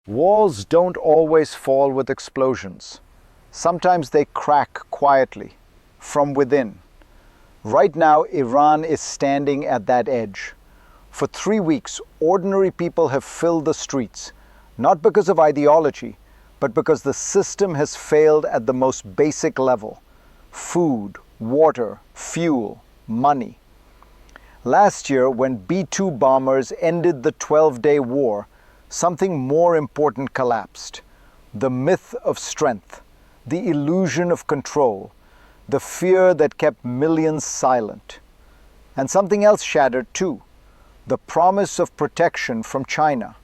Walls don't always fall with explosions. Sometimes they crack quietly, from within. Right now, Iran is standing at that edge. For 3 weeks, ordinary people have filled the streets, not because of ideology, but because the system has failed at the most basic level: food, water, fuel, money. Last year, when B-2 bombers ended the 12-day war, something more important collapsed: the myth of strength, the illusion of control, the fear that kept millions silent. And something else shattered too: the promise of protection from China.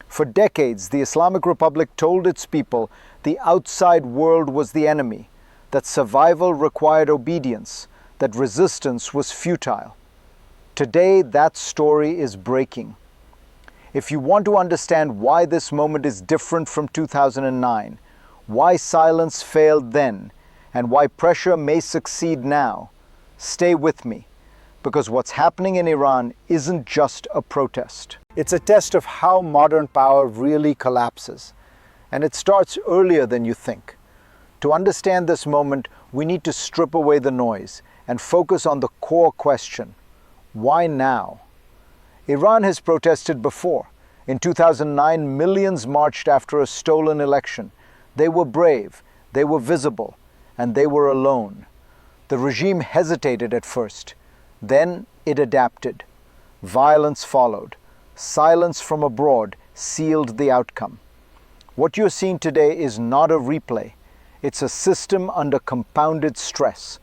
For decades, the Islamic Republic told its people the outside world was the enemy, that survival required obedience, that resistance was futile. Today, that story is breaking. If you want to understand why this moment is different from 2009, why silence failed then, and why pressure may succeed now, stay with me, because what's happening in Iran isn't just a protest. It's a test of how modern power really collapses, and it starts earlier than you think. To understand this moment, we need to strip away the noise and focus on the core question: why now? Iran has protested before. In 2009, millions marched after a stolen election. They were brave, they were visible, and they were alone. The regime hesitated at first. Then it adapted. Violence followed. Silence from abroad sealed the outcome. What you're seeing today is not a replay. It's a system under compounded stress.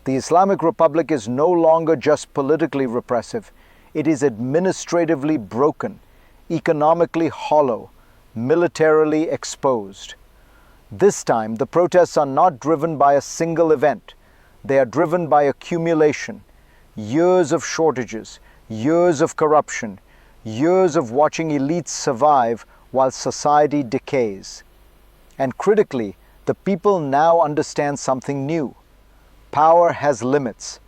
The Islamic Republic is no longer just politically repressive. It is administratively broken, economically hollow, militarily exposed. This time, the protests are not driven by a single event. They are driven by accumulation, years of shortages, years of corruption, years of watching elites survive while society decays. And critically, the people now understand something new. Power has limits.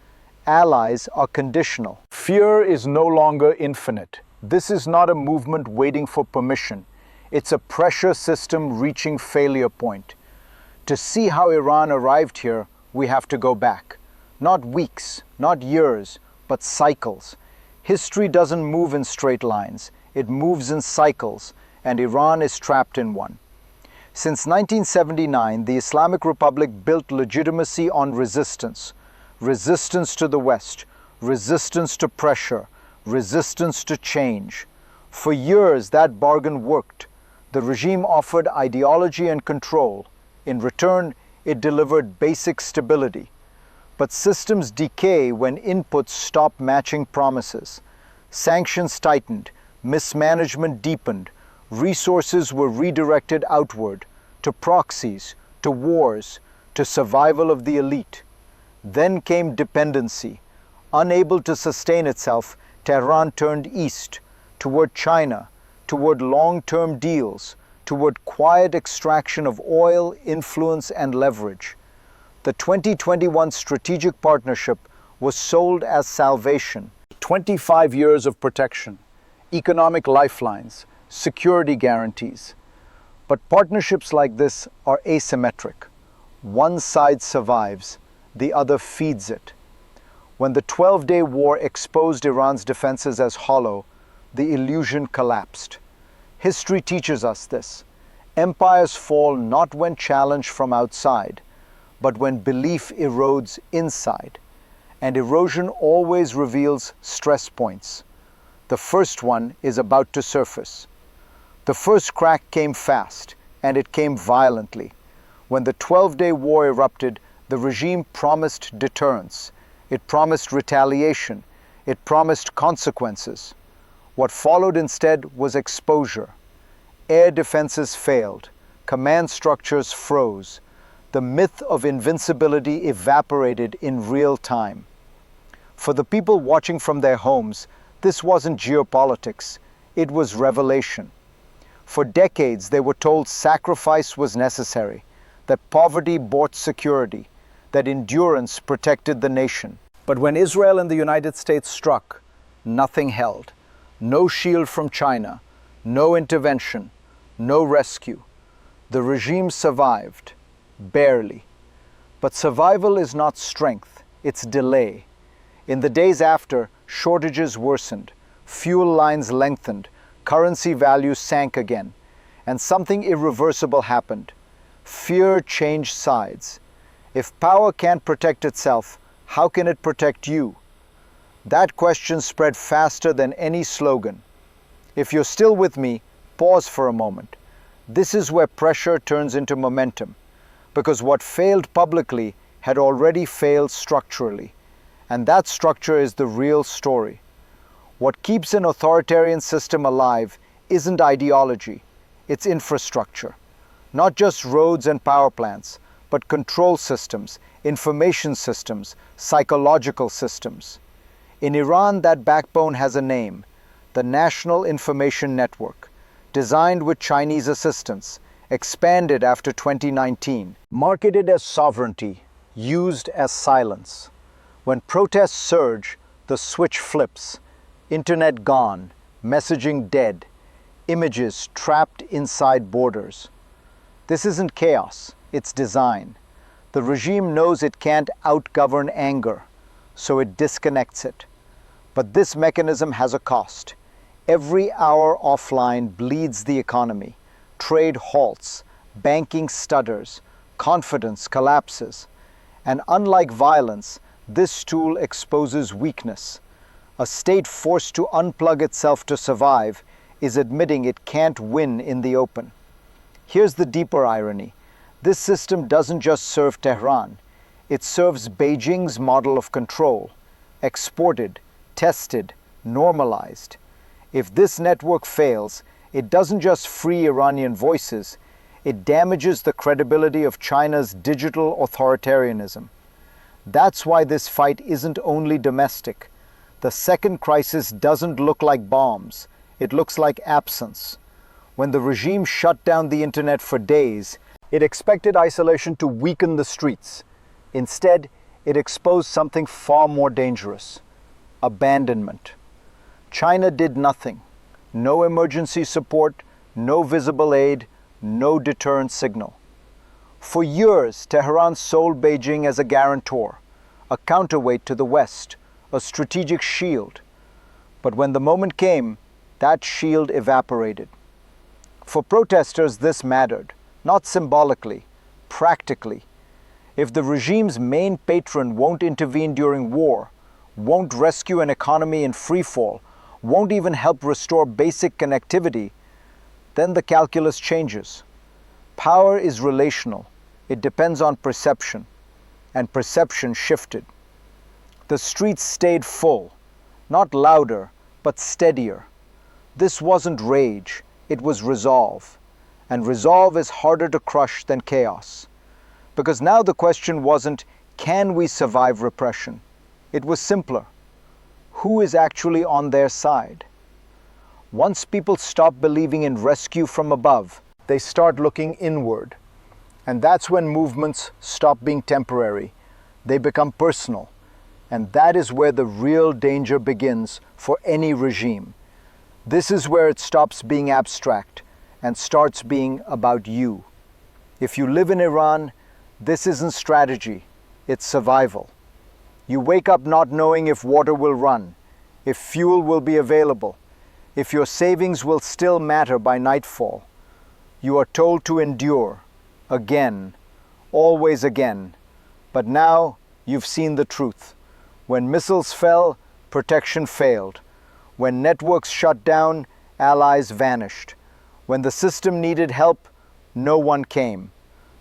Allies are conditional. Fear is no longer infinite. This is not a movement waiting for permission. It's a pressure system reaching failure point. To see how Iran arrived here, we have to go back. Not weeks, not years, but cycles. History doesn't move in straight lines. It moves in cycles, and Iran is trapped in one. Since 1979, the Islamic Republic built legitimacy on resistance. Resistance to the West, resistance to pressure, resistance to change. For years, that bargain worked. The regime offered ideology and control. In return, it delivered basic stability. But systems decay when inputs stop matching promises. Sanctions tightened, mismanagement deepened, resources were redirected outward, to proxies, to wars, to survival of the elite. Then came dependency. Unable to sustain itself, Tehran turned east, toward China, toward long-term deals, toward quiet extraction of oil, influence, and leverage. The 2021 strategic partnership was sold as salvation. 25 years of protection, economic lifelines, security guarantees. But partnerships like this are asymmetric. One side survives, the other feeds it. When the 12-day war exposed Iran's defenses as hollow, the illusion collapsed. History teaches us this. Empires fall not when challenged from outside, but when belief erodes inside. And erosion always reveals stress points. The first one is about to surface. The first crack came fast, and it came violently. When the 12-day war erupted, the regime promised deterrence. It promised retaliation. It promised consequences. What followed instead was exposure. Air defenses failed. Command structures froze. The myth of invincibility evaporated in real time. For the people watching from their homes, this wasn't geopolitics. It was revelation. For decades, they were told sacrifice was necessary, that poverty bought security, that endurance protected the nation. But when Israel and the United States struck, nothing held. No shield from China, no intervention, no rescue. The regime survived, barely. But survival is not strength, it's delay. In the days after, shortages worsened, fuel lines lengthened, currency values sank again, and something irreversible happened. Fear changed sides. If power can't protect itself, how can it protect you? That question spread faster than any slogan. If you're still with me, pause for a moment. This is where pressure turns into momentum, because what failed publicly had already failed structurally, and that structure is the real story. What keeps an authoritarian system alive isn't ideology, it's infrastructure. Not just roads and power plants, but control systems, information systems, psychological systems. In Iran, that backbone has a name, the National Information Network, designed with Chinese assistance, expanded after 2019, marketed as sovereignty, used as silence. When protests surge, the switch flips. Internet gone, messaging dead, images trapped inside borders. This isn't chaos, it's design. The regime knows it can't outgovern anger, so it disconnects it. But this mechanism has a cost. Every hour offline bleeds the economy. Trade halts, banking stutters, confidence collapses. And unlike violence, this tool exposes weakness. A state forced to unplug itself to survive is admitting it can't win in the open. Here's the deeper irony. This system doesn't just serve Tehran. It serves Beijing's model of control, exported, tested, normalized. If this network fails, it doesn't just free Iranian voices, it damages the credibility of China's digital authoritarianism. That's why this fight isn't only domestic. The second crisis doesn't look like bombs, it looks like absence. When the regime shut down the internet for days, it expected isolation to weaken the streets. Instead, it exposed something far more dangerous: abandonment. China did nothing. No emergency support, no visible aid, no deterrent signal. For years, Tehran sold Beijing as a guarantor, a counterweight to the West, a strategic shield. But when the moment came, that shield evaporated. For protesters, this mattered, not symbolically, practically. If the regime's main patron won't intervene during war, won't rescue an economy in freefall, won't even help restore basic connectivity, then the calculus changes. Power is relational. It depends on perception, and perception shifted. The streets stayed full, not louder, but steadier. This wasn't rage, it was resolve. And resolve is harder to crush than chaos. Because now the question wasn't, can we survive repression? It was simpler. Who is actually on their side? Once people stop believing in rescue from above, they start looking inward. And that's when movements stop being temporary. They become personal. And that is where the real danger begins for any regime. This is where it stops being abstract and starts being about you. If you live in Iran, this isn't strategy, it's survival. You wake up not knowing if water will run, if fuel will be available, if your savings will still matter by nightfall. You are told to endure, again, always again. But now you've seen the truth. When missiles fell, protection failed. When networks shut down, allies vanished. When the system needed help, no one came.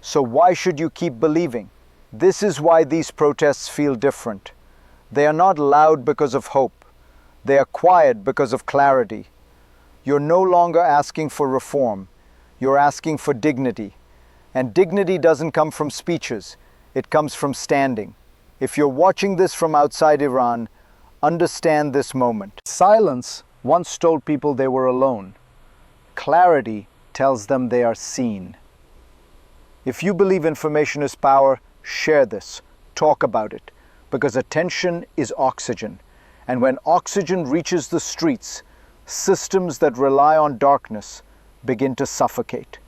So why should you keep believing? This is why these protests feel different. They are not loud because of hope. They are quiet because of clarity. You're no longer asking for reform. You're asking for dignity. And dignity doesn't come from speeches. It comes from standing. If you're watching this from outside Iran, understand this moment. Silence once told people they were alone. Clarity tells them they are seen. If you believe information is power, share this. Talk about it. Because attention is oxygen. And when oxygen reaches the streets, systems that rely on darkness begin to suffocate.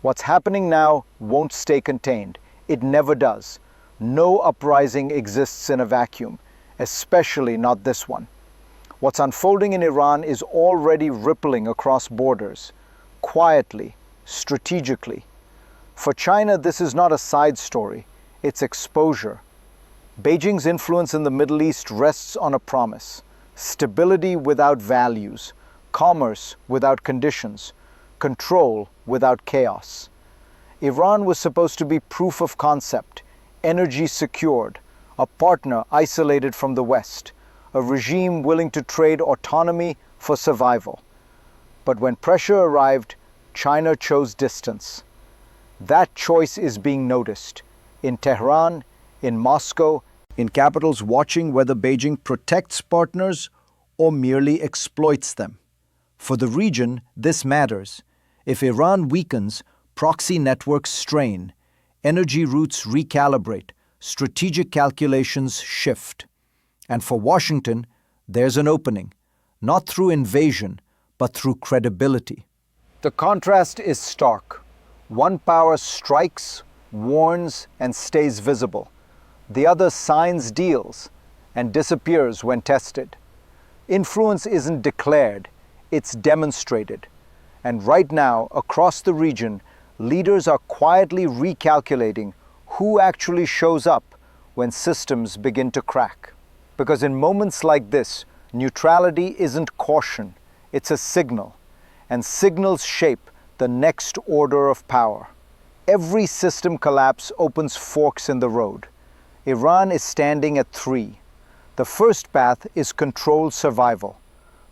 What's happening now won't stay contained. It never does. No uprising exists in a vacuum, especially not this one. What's unfolding in Iran is already rippling across borders, quietly, strategically. For China, this is not a side story, it's exposure. Beijing's influence in the Middle East rests on a promise: stability without values, commerce without conditions, control without chaos. Iran was supposed to be proof of concept, energy secured, a partner isolated from the West, a regime willing to trade autonomy for survival. But when pressure arrived, China chose distance. That choice is being noticed in Tehran, in Moscow, in capitals watching whether Beijing protects partners or merely exploits them. For the region, this matters. If Iran weakens, proxy networks strain, energy routes recalibrate, strategic calculations shift. And for Washington, there's an opening, not through invasion, but through credibility. The contrast is stark. One power strikes, warns, and stays visible. The other signs deals and disappears when tested. Influence isn't declared, it's demonstrated. And right now, across the region, leaders are quietly recalculating who actually shows up when systems begin to crack. Because in moments like this, neutrality isn't caution, it's a signal. And signals shape the next order of power. Every system collapse opens forks in the road. Iran is standing at 3. The first path is controlled survival.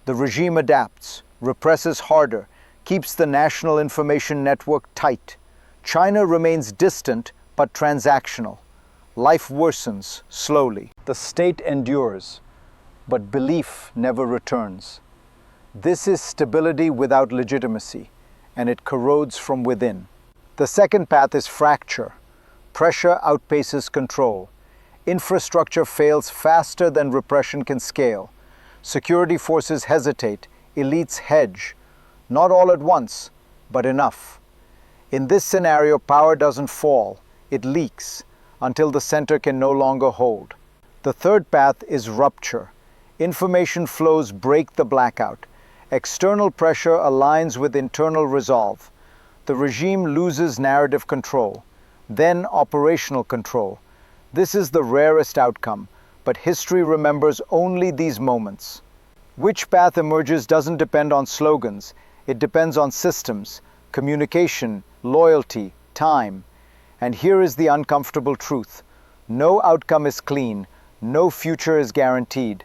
The regime adapts, represses harder, keeps the national information network tight. China remains distant but transactional. Life worsens slowly. The state endures, but belief never returns. This is stability without legitimacy, and it corrodes from within. The second path is fracture. Pressure outpaces control. Infrastructure fails faster than repression can scale. Security forces hesitate, elites hedge. Not all at once, but enough. In this scenario, power doesn't fall, it leaks until the center can no longer hold. The third path is rupture. Information flows break the blackout. External pressure aligns with internal resolve. The regime loses narrative control, then operational control. This is the rarest outcome, but history remembers only these moments. Which path emerges doesn't depend on slogans. It depends on systems, communication, loyalty, time. And here is the uncomfortable truth. No outcome is clean, no future is guaranteed.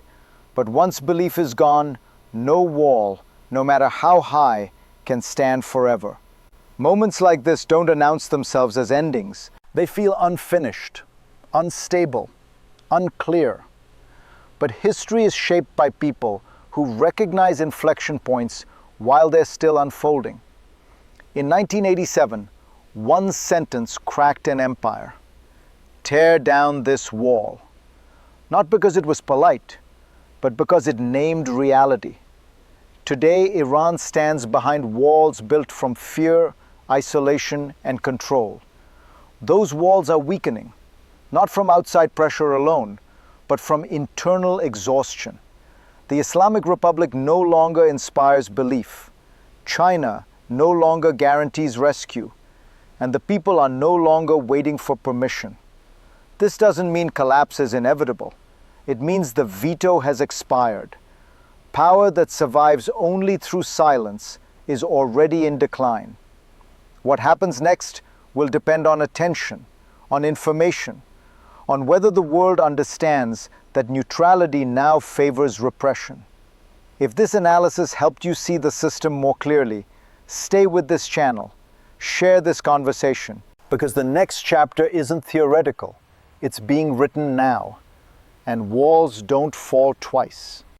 But once belief is gone, no wall, no matter how high, can stand forever. Moments like this don't announce themselves as endings. They feel unfinished, unstable, unclear. But history is shaped by people who recognize inflection points while they're still unfolding. In 1987, one sentence cracked an empire. Tear down this wall. Not because it was polite, but because it named reality. Today, Iran stands behind walls built from fear, isolation, and control. Those walls are weakening, not from outside pressure alone, but from internal exhaustion. The Islamic Republic no longer inspires belief. China no longer guarantees rescue. And the people are no longer waiting for permission. This doesn't mean collapse is inevitable. It means the veto has expired. Power that survives only through silence is already in decline. What happens next will depend on attention, on information, on whether the world understands that neutrality now favors repression. If this analysis helped you see the system more clearly, stay with this channel, share this conversation, because the next chapter isn't theoretical, it's being written now, and walls don't fall twice.